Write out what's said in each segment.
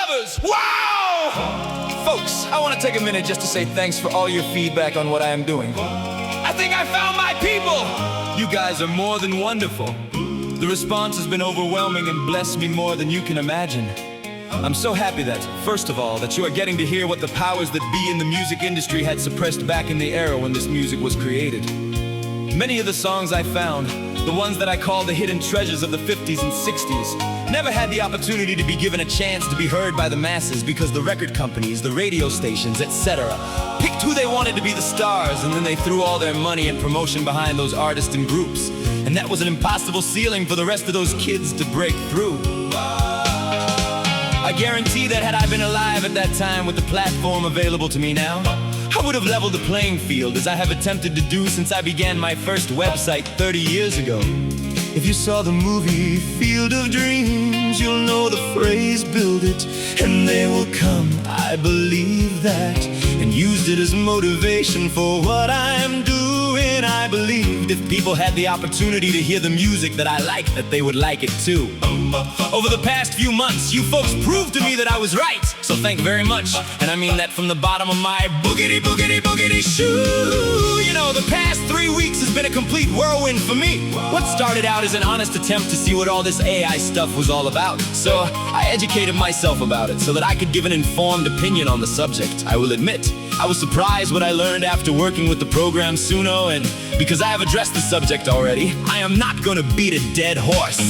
lovers. Wow! Folks, I want to take a minute just to say thanks for all your feedback on what I am doing. I think I found my people. You guys are more than wonderful. The response has been overwhelming and blessed me more than you can imagine. I'm so happy that, first of all, that you are getting to hear what the powers that be in the music industry had suppressed back in the era when this music was created. Many of the songs I found, the ones that I call the hidden treasures of the 50s and 60s, never had the opportunity to be given a chance to be heard by the masses because the record companies, the radio stations, etc. picked who they wanted to be the stars, and then they threw all their money and promotion behind those artists and groups. And that was an impossible ceiling for the rest of those kids to break through. I guarantee that had I been alive at that time with the platform available to me now, I would have leveled the playing field as I have attempted to do since I began my first website 30 years ago. If you saw the movie Field of Dreams, you'll know the phrase build it and they will come. I believe that and used it as motivation for what I'm doing. I believed if people had the opportunity to hear the music that I like, that they would like it too. Over the past few months, you folks proved to me that I was right, so thank you very much. And I mean that from the bottom of my boogity boogity boogity shoe. You know, the past 3 weeks has been a complete whirlwind for me. What started out as an honest attempt to see what all this AI stuff was all about, so I educated myself about it so that I could give an informed opinion on the subject. I will admit, I was surprised what I learned after working with the program Suno, and because I have addressed the subject already, I am not gonna beat a dead horse.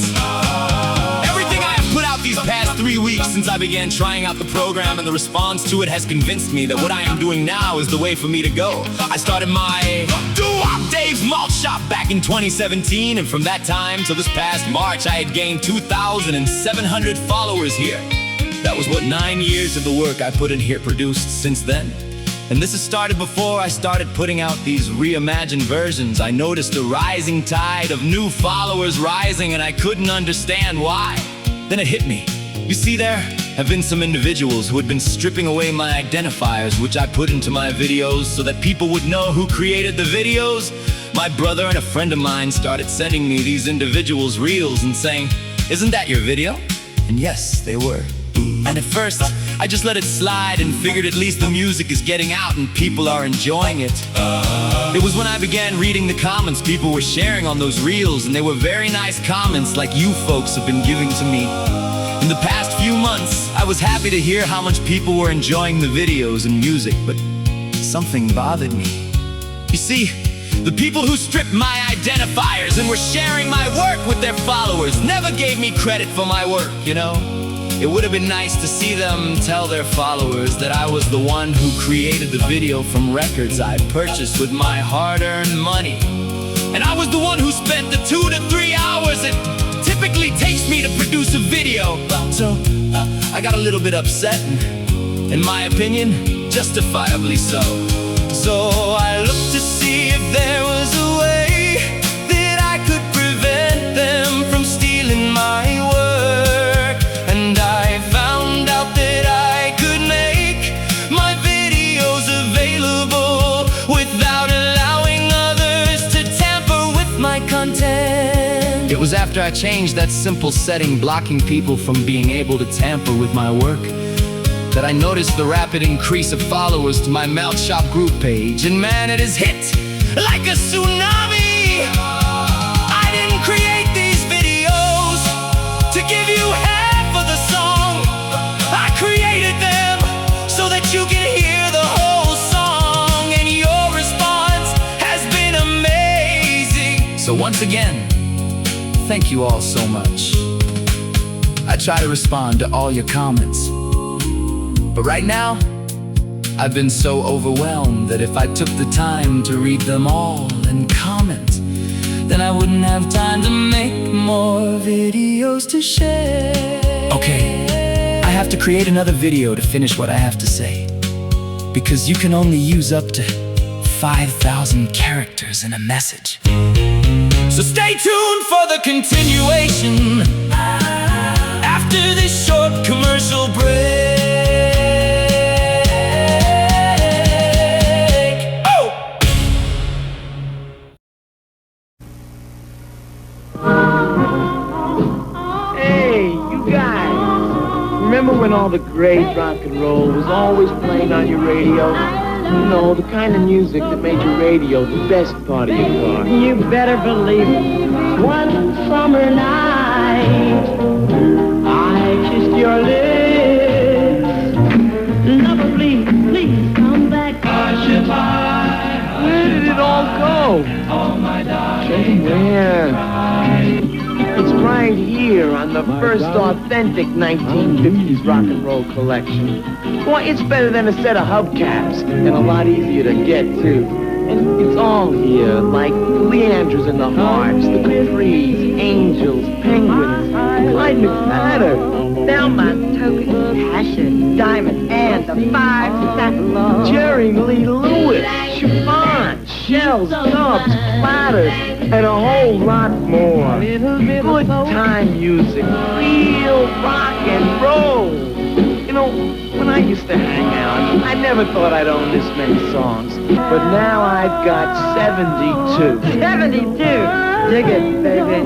Everything I have put out these past 3 weeks since I began trying out the program and the response to it has convinced me that what I am doing now is the way for me to go. I started my DooWopDave's Malt shop back in 2017, and from that time till this past March, I had gained 2,700 followers here. That was what 9 years of the work I put in here produced since then. And this has started before I started putting out these reimagined versions. I noticed a rising tide of new followers rising, and I couldn't understand why. Then it hit me. You see, there have been some individuals who had been stripping away my identifiers, which I put into my videos so that people would know who created the videos. My brother and a friend of mine started sending me these individuals' reels and saying, "Isn't that your video?" And yes, they were. And at first, I just let it slide and figured at least the music is getting out and people are enjoying it. It was when I began reading the comments people were sharing on those reels, and they were very nice comments like you folks have been giving to me. In the past few months, I was happy to hear how much people were enjoying the videos and music, but something bothered me. You see, the people who stripped my identifiers and were sharing my work with their followers never gave me credit for my work, you know? It would have been nice to see them tell their followers that I was the one who created the video from records I purchased with my hard-earned money. And I was the one who spent the 2 to 3 hours it typically takes me to produce a video. So, I got a little bit upset, and in my opinion, justifiably so. So I looked to see if there was a way that I could prevent them from stealing my work. And I found out that I could make my videos available without allowing others to tamper with my content. It was after I changed that simple setting blocking people from being able to tamper with my work that I noticed the rapid increase of followers to my Malt Shop group page. And man, it has hit like a tsunami. I didn't create these videos to give you half of the song. I created them so that you can hear the whole song, and your response has been amazing. So once again, thank you all so much. I try to respond to all your comments, but right now, I've been so overwhelmed that if I took the time to read them all and comment, then I wouldn't have time to make more videos to share. Okay, I have to create another video to finish what I have to say, because you can only use up to 5,000 characters in a message. So stay tuned for the continuation after this short commercial break. Remember when all the great rock and roll was always playing on your radio? You know, the kind of music that made your radio the best part of your car. You better believe it. One summer night, I kissed your lips. Lover, please, please come back. Where did it all go? Where? It's right here on the first authentic 1950s rock and roll collection. Boy, it's better than a set of hubcaps and a lot easier to get, too. And it's all here, like Leanders and the Hearts, the Capri's, Angels, Penguins, Clyde McPhatter, Thelma, Token, Passion, Diamond, and the Five Seconds. Jerry Lee Lewis, Chiffon, Shells, Dubs, Platters, and a whole lot more. Good time music, real rock and roll. You know, when I used to hang out, I never thought I'd own this many songs. But now I've got 72. 72. Dig it, baby.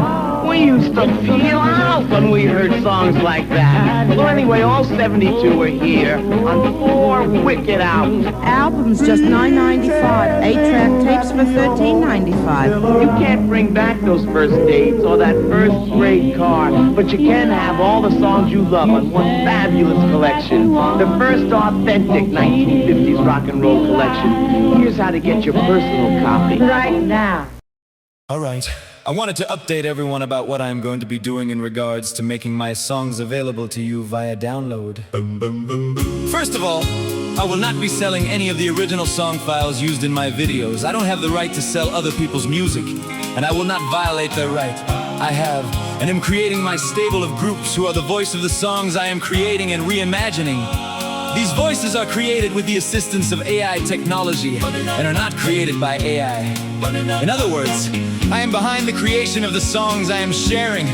We used to feel out when we heard songs like that. Well, anyway, all 72 are here on 4 wicked albums. Albums just $9.95. 8-track tapes for $13.95. You can't bring back those first dates or that first grade car, but you can have all the songs you love on one fabulous collection. The first authentic 1950s rock and roll collection. Here's how to get your personal copy. Right now. All right. I wanted to update everyone about what I am going to be doing in regards to making my songs available to you via download. Boom, boom, boom, boom. First of all, I will not be selling any of the original song files used in my videos. I don't have the right to sell other people's music, and I will not violate their right. I have, and am creating my stable of groups who are the voice of the songs I am creating and reimagining. These voices are created with the assistance of AI technology and are not created by AI. In other words, I am behind the creation of the songs I am sharing.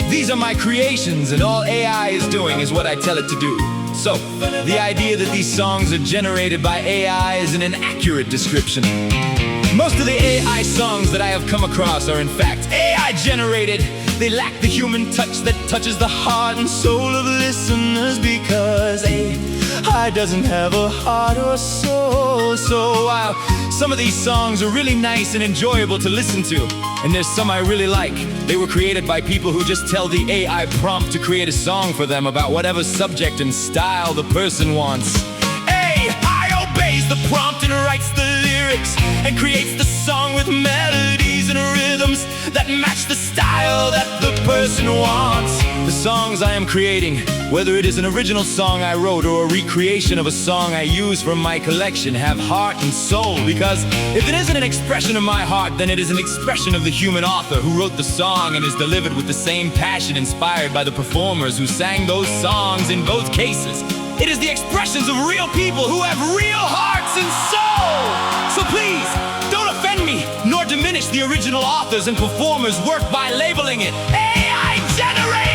These are my creations, and all AI is doing is what I tell it to do. So, the idea that these songs are generated by AI is an inaccurate description. Most of the AI songs that I have come across are in fact AI generated. They lack the human touch that touches the heart and soul of listeners because AI doesn't have a heart or soul. So while some of these songs are really nice and enjoyable to listen to, and there's some I really like, they were created by people who just tell the AI prompt to create a song for them about whatever subject and style the person wants. AI obeys the prompt and writes the lyrics and creates the song with melodies and rhythms that match the style that the person wants. The songs I am creating, whether it is an original song I wrote or a recreation of a song I use from my collection, have heart and soul, because if it isn't an expression of my heart, then it is an expression of the human author who wrote the song and is delivered with the same passion inspired by the performers who sang those songs in both cases. It is the expressions of real people who have real hearts and soul. So please, don't offend me, nor diminish the original authors and performers' work by labeling it AI generated.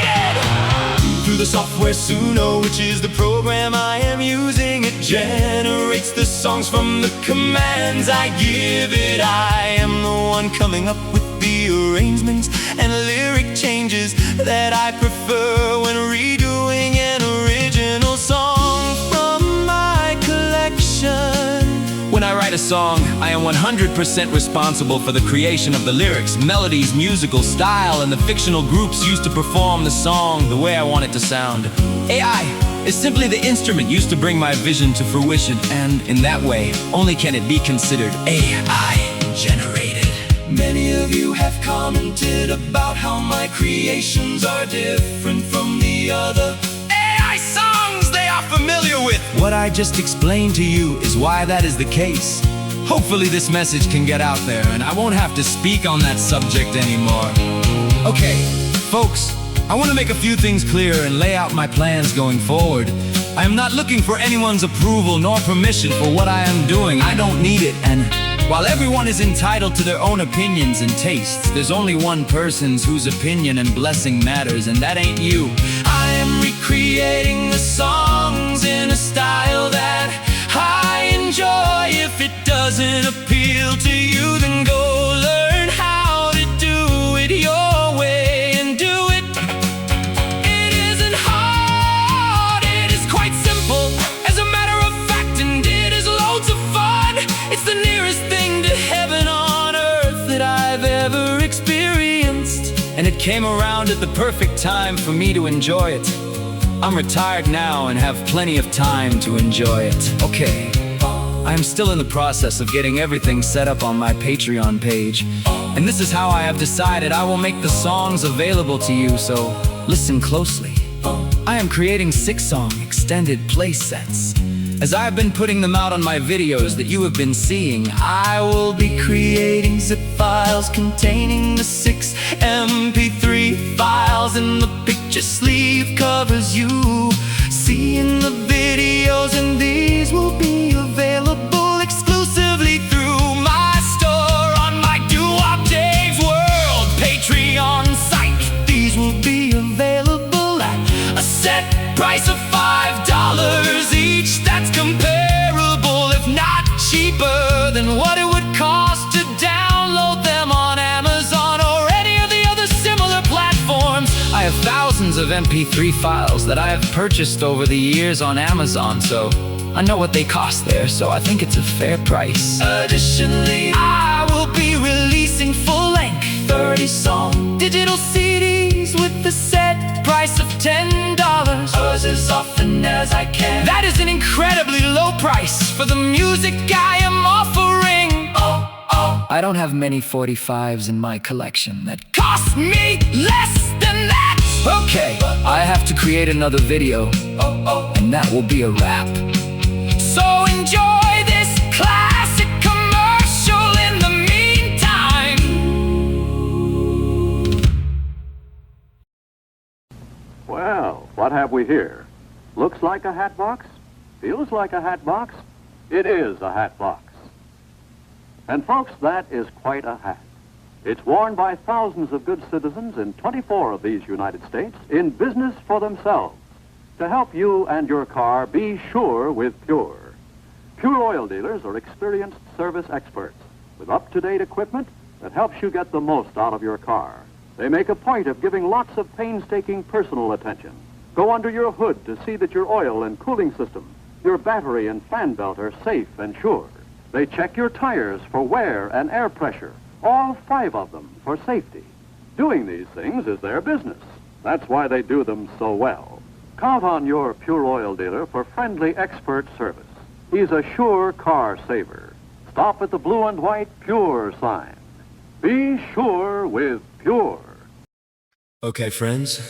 Through the software Suno, which is the program I am using, it generates the songs from the commands I give it. I am the one coming up with the arrangements and lyric changes that I prefer when redoing an original song from my collection. When I write a song, I am 100% responsible for the creation of the lyrics, melodies, musical style, and the fictional groups used to perform the song the way I want it to sound. AI is simply the instrument used to bring my vision to fruition, and in that way, only can it be considered AI generated. Many of you have commented about how my creations are different from the other AI songs they are familiar with. What I just explained to you is why that is the case. Hopefully this message can get out there and I won't have to speak on that subject anymore. Okay, folks, I want to make a few things clear and lay out my plans going forward. I am not looking for anyone's approval nor permission for what I am doing. I don't need it, and while everyone is entitled to their own opinions and tastes, there's only one person whose opinion and blessing matters, and that ain't you. I am recreating the songs in a style that I enjoy. If it doesn't appeal to you, then go learn how to do it your way and do it. It isn't hard, It came around at the perfect time for me to enjoy it. I'm retired now and have plenty of time to enjoy it. Okay, I'm still in the process of getting everything set up on my Patreon page. And this is how I have decided I will make the songs available to you, so listen closely. I am creating 6-song extended play sets. As I have been putting them out on my videos that you have been seeing, I will be creating zip files containing the 6 MP3 files, and the picture sleeve covers you see in the videos, and these will be available exclusively through my store on my DooWopDave's World Patreon site. These will be available at a set price of $5 each. That's comparable, if not cheaper, than what it would cost to download them on Amazon or any of the other similar platforms. I have thousands of MP3 files that I have purchased over the years on Amazon, so I know what they cost there, so I think it's a fair price. Additionally, I will be releasing full-length 30-song digital CDs with the set price of $10 as often as I can. That is an incredibly low price for the music I am offering. I don't have many 45s in my collection that cost me less than that. Okay, I have to create another video, and that will be a wrap. So enjoy this classic commercial in the meantime. Well, what have we here? Looks like a hat box? Feels like a hat box? It is a hat box. And folks, that is quite a hat. It's worn by thousands of good citizens in 24 of these United States in business for themselves, to help you and your car be sure with Pure. Pure oil dealers are experienced service experts with up-to-date equipment that helps you get the most out of your car. They make a point of giving lots of painstaking personal attention. Go under your hood to see that your oil and cooling system, your battery and fan belt are safe and sure. They check your tires for wear and air pressure, all 5 of them for safety. Doing these things is their business. That's why they do them so well. Count on your Pure oil dealer for friendly expert service. He's a sure car saver. Stop at the blue and white Pure sign. Be sure with Pure. Okay, friends.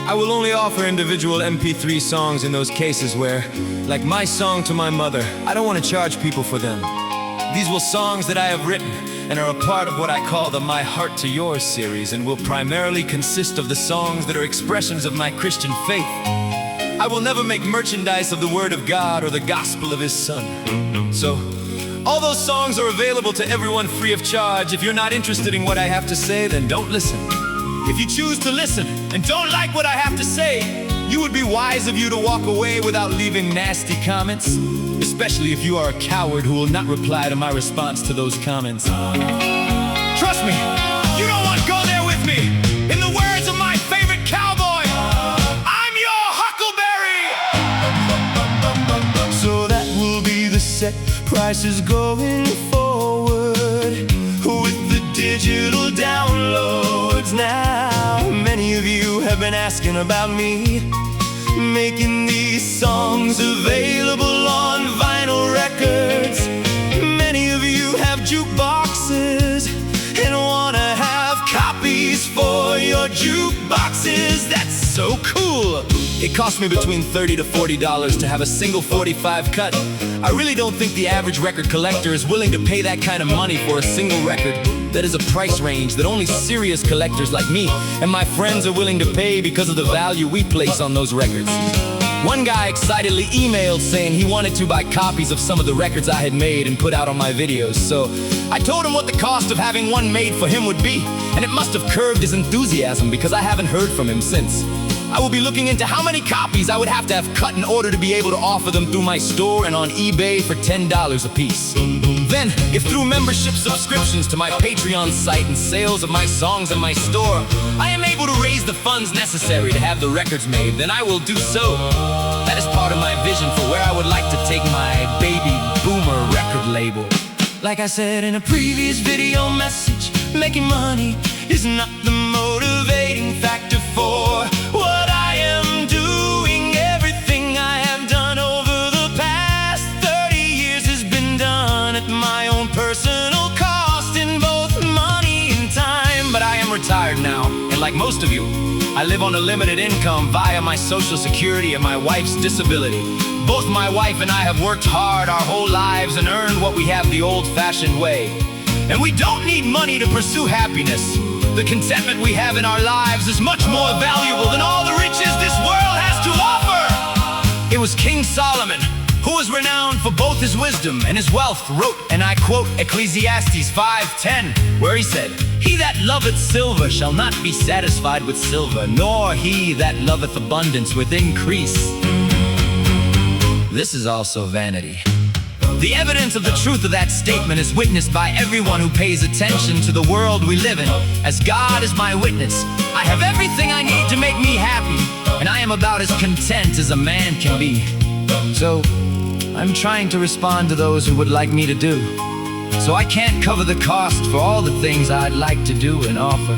I will only offer individual MP3 songs in those cases where, like my song to my mother, I don't want to charge people for them. These will songs that I have written and are a part of what I call the My Heart to Yours series, and will primarily consist of the songs that are expressions of my Christian faith. I will never make merchandise of the Word of God or the gospel of His Son. So, all those songs are available to everyone free of charge. If you're not interested in what I have to say, then don't listen. If you choose to listen and don't like what I have to say, you would be wise of you to walk away without leaving nasty comments, especially if you are a coward who will not reply to my response to those comments. Trust me, you don't want to go there with me. In the words of my favorite cowboy, I'm your huckleberry. So that will be the set prices going forward with the digital downloads. Now, many of you have been asking about me making these songs available on vinyl records. Many of you have jukeboxes and want to have copies for your jukeboxes. That's so cool. It cost me between $30 to $40 to have a single 45 cut. I really don't think the average record collector is willing to pay that kind of money for a single record. That is a price range that only serious collectors like me and my friends are willing to pay because of the value we place on those records. One guy excitedly emailed saying he wanted to buy copies of some of the records I had made and put out on my videos. So I told him what the cost of having one made for him would be, and it must have curbed his enthusiasm because I haven't heard from him since. I will be looking into how many copies I would have to have cut in order to be able to offer them through my store and on eBay for $10 a piece. Then, if through membership subscriptions to my Patreon site and sales of my songs in my store, I am able to raise the funds necessary to have the records made, then I will do so. That is part of my vision for where I would like to take my baby boomer record label. Like I said in a previous video message, making money is not the motive. for what I am doing. Everything I have done over the past 30 years has been done at my own personal cost in both money and time. But I am retired now, and like most of you, I live on a limited income via my Social Security and my wife's disability. Both my wife and I have worked hard our whole lives and earned what we have the old-fashioned way. And we don't need money to pursue happiness. The contentment we have in our lives is much more valuable than all the riches this world has to offer. It was King Solomon, who was renowned for both his wisdom and his wealth, wrote, and I quote Ecclesiastes 5:10, where he said, "He that loveth silver shall not be satisfied with silver, nor he that loveth abundance with increase." This is also vanity. The evidence of the truth of that statement is witnessed by everyone who pays attention to the world we live in. As God is my witness, I have everything I need to make me happy, and I am about as content as a man can be. So, I'm trying to respond to those who would like me to do. So I can't cover the cost for all the things I'd like to do and offer.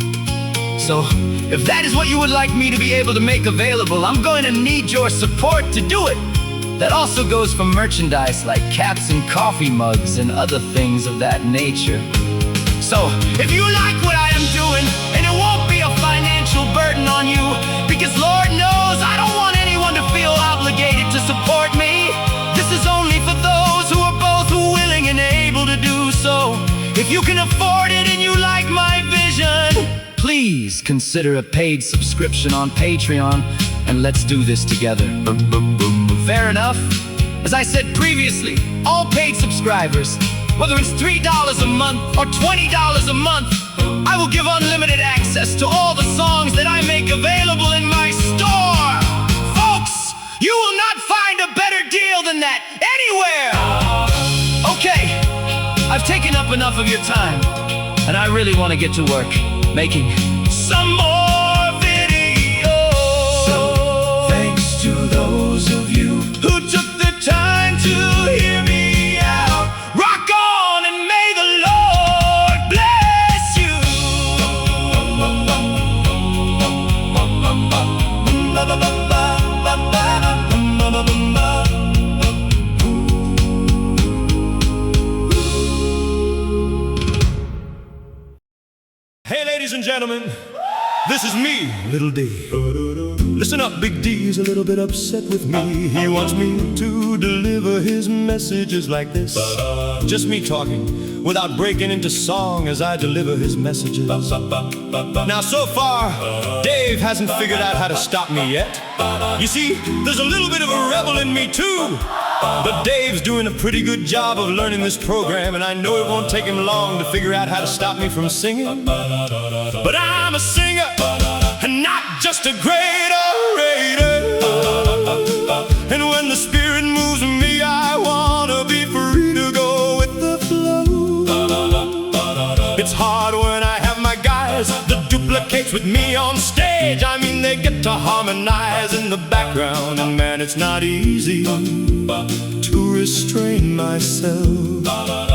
So, if that is what you would like me to be able to make available, I'm going to need your support to do it. That also goes for merchandise like caps and coffee mugs and other things of that nature. So, if you like what I am doing, and it won't be a financial burden on you, because Lord knows I don't want anyone to feel obligated to support me. This is only for those who are both willing and able to do so. If you can afford it and you like my vision, please consider a paid subscription on Patreon, and let's do this together. Fair enough? As I said previously, all paid subscribers, whether it's $3 a month or $20 a month, I will give unlimited access to all the songs that I make available in my store. Folks, you will not find a better deal than that anywhere. Okay, I've taken up enough of your time, and I really want to get to work making some more videos. So, thanks to those of you who took the time to hear me out. Rock on, and may the Lord bless you. Hey, ladies and gentlemen, this is me, Little D. Listen up, Big D's a little bit upset with me. He wants me to deliver his messages like this. Just me talking, without breaking into song as I deliver his messages. Now, so far, Dave hasn't figured out how to stop me yet. You see, there's a little bit of a rebel in me too. But Dave's doing a pretty good job of learning this program, and I know it won't take him long to figure out how to stop me from singing. But I'm a singer, and not just a great orator. And when the Spirit moves me, I wanna be free to go with the flow. It's hard when I have my guys that duplicates with me on stage. I mean, they get to harmonize in the background, and man, it's not easy to restrain myself.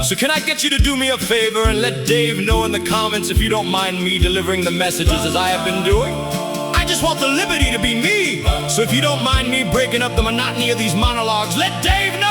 So can I get you to do me a favor and let Dave know in the comments if you don't mind me delivering the messages as I have been doing? I just want the liberty to be me. So if you don't mind me breaking up the monotony of these monologues, let Dave know.